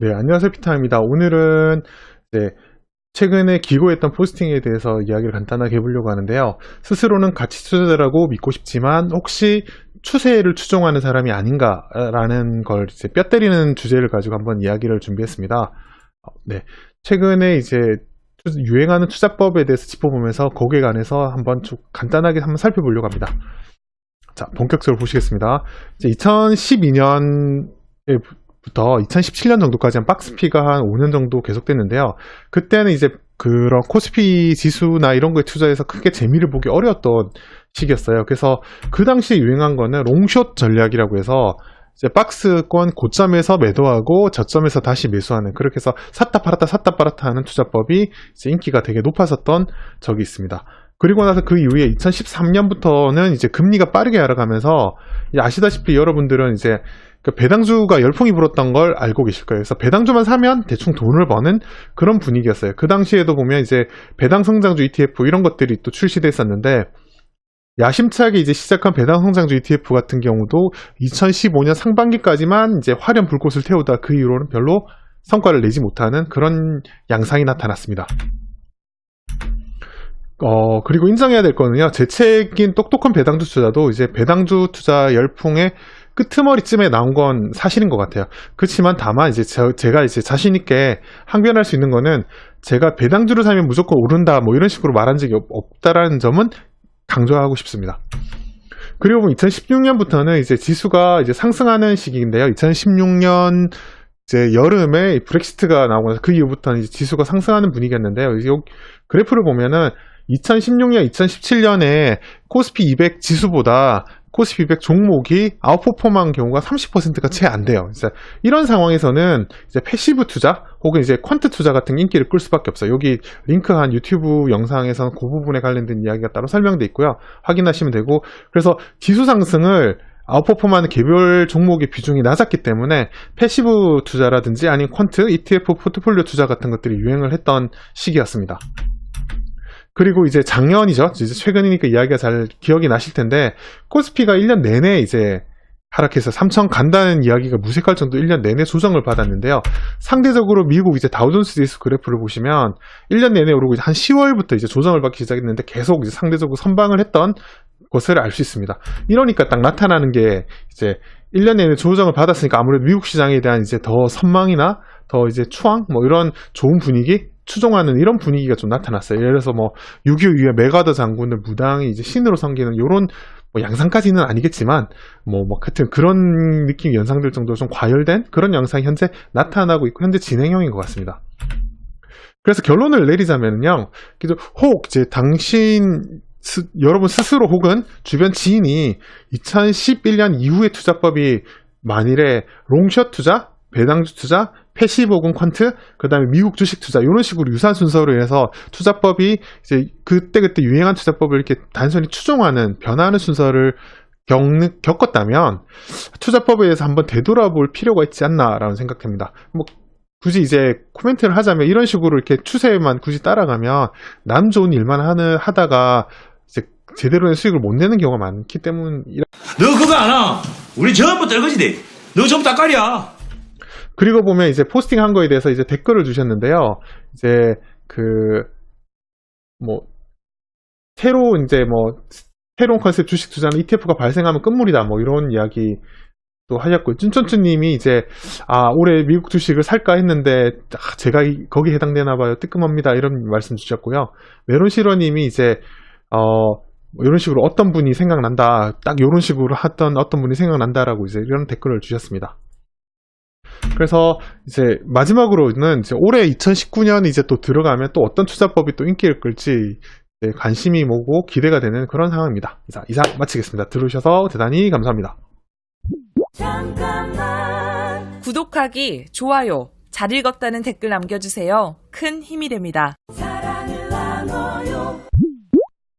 네, 안녕하세요. 피타입니다. 오늘은 최근에 기고했던 포스팅에 대해서 이야기를 간단하게 해보려고 하는데요. 스스로는 가치 투자자라고 믿고 싶지만 혹시 추세를 추종하는 사람이 아닌가라는 걸 뼈 때리는 주제를 가지고 한번 이야기를 준비했습니다. 네, 최근에 유행하는 투자법에 대해서 짚어보면서 거기에 관해서 한번 간단하게 한번 살펴보려고 합니다. 자, 본격적으로 보시겠습니다. 2012년에 부터 2017년 정도까지 한 박스피가 한 5년 정도 계속됐는데요. 그때는 그런 코스피 지수나 이런 거에 투자해서 크게 재미를 보기 어려웠던 시기였어요. 그래서 그 당시에 유행한 거는 롱숏 전략이라고 해서 박스권 고점에서 매도하고 저점에서 다시 매수하는, 그렇게 해서 샀다 팔았다 하는 투자법이 인기가 되게 높아졌던 적이 있습니다. 그리고 나서 그 이후에 2013년부터는 금리가 빠르게 하락하면서 아시다시피 여러분들은 그 배당주가 열풍이 불었던 걸 알고 계실 거예요. 그래서 배당주만 사면 대충 돈을 버는 그런 분위기였어요. 그 당시에도 보면 배당 성장주 ETF 이런 것들이 또 출시됐었는데, 야심차게 시작한 배당 성장주 ETF 같은 경우도 2015년 상반기까지만 활연 불꽃을 태우다 그 이후로는 별로 성과를 내지 못하는 그런 양상이 나타났습니다. 그리고 인정해야 될 거는요, 재책인 똑똑한 배당주 투자도 배당주 투자 열풍의 끄트머리쯤에 나온 건 사실인 것 같아요. 그렇지만 다만 제가 자신있게 항변할 수 있는 거는, 제가 배당주를 사면 무조건 오른다 뭐 이런 식으로 말한 적이 없다라는 점은 강조하고 싶습니다. 그리고 2016년부터는 지수가 상승하는 시기인데요. 2016년 여름에 브렉시트가 나오고 나서 그 이후부터는 지수가 상승하는 분위기였는데요. 그래프를 보면은 2016년, 2017년에 코스피 200 지수보다 코스피 200 종목이 아웃퍼폼한 경우가 30%가 채 안 돼요. 이런 상황에서는 패시브 투자 혹은 퀀트 투자 같은 인기를 끌 수밖에 없어요. 여기 링크한 유튜브 영상에서는 그 부분에 관련된 이야기가 따로 설명되어 있고요. 확인하시면 되고, 그래서 지수 상승을 아웃퍼폼하는 개별 종목의 비중이 낮았기 때문에 패시브 투자라든지 아니면 퀀트, ETF 포트폴리오 투자 같은 것들이 유행을 했던 시기였습니다. 그리고 작년이죠. 최근이니까 이야기가 잘 기억이 나실 텐데, 코스피가 1년 내내 하락해서 3천 간다는 이야기가 무색할 정도 1년 내내 조정을 받았는데요. 상대적으로 미국 다우존스 지수 그래프를 보시면 1년 내내 오르고 한 10월부터 조정을 받기 시작했는데 계속 상대적으로 선방을 했던 것을 알 수 있습니다. 이러니까 딱 나타나는 게 1년 내내 조정을 받았으니까 아무래도 미국 시장에 대한 더 선망이나 더 추앙 뭐 이런 좋은 분위기 추종하는 이런 분위기가 좀 나타났어요. 예를 들어서 6.25 이후에 메가더 장군을 무당이 신으로 섬기는 이런 양상까지는 아니겠지만 하여튼 그런 느낌이 연상될 정도로 좀 과열된 그런 양상이 현재 나타나고 있고 현재 진행형인 것 같습니다. 그래서 결론을 내리자면요, 혹 여러분 스스로 혹은 주변 지인이 2011년 이후의 투자법이 만일에 롱숏 투자, 배당주 투자, 패시브 혹은 퀀트, 그 다음에 미국 주식 투자 이런 식으로 유사한 순서로 해서 투자법이 그때 유행한 투자법을 이렇게 단순히 추종하는 변화하는 순서를 겪었다면 투자법에 대해서 한번 되돌아볼 필요가 있지 않나라는 생각합니다. 굳이 코멘트를 하자면 이런 식으로 이렇게 추세만 굳이 따라가면 남 좋은 일만 하다가 제대로 된 수익을 못 내는 경우가 많기 때문이라. 너 그거 알아? 우리 전부 떨거지대. 너 전부 다 깔이야. 그리고 보면 포스팅 한 거에 대해서 댓글을 주셨는데요. 새로운 컨셉 주식 투자는 ETF가 발생하면 끝물이다. 이런 이야기 또 하셨고, 쭌쫀쭈님이 올해 미국 주식을 살까 했는데 제가 거기에 해당되나 봐요. 뜨끔합니다. 이런 말씀 주셨고요. 메론시러님이 이런 식으로 어떤 분이 생각난다. 딱 이런 식으로 하던 어떤 분이 생각난다라고 이런 댓글을 주셨습니다. 그래서 마지막으로는 올해 2019년 또 들어가면 또 어떤 투자법이 또 인기를 끌지 관심이 모고 기대가 되는 그런 상황입니다. 이상 마치겠습니다. 들어주셔서 대단히 감사합니다. 구독하기, 좋아요, 잘 읽었다는 댓글 남겨주세요. 큰 힘이 됩니다.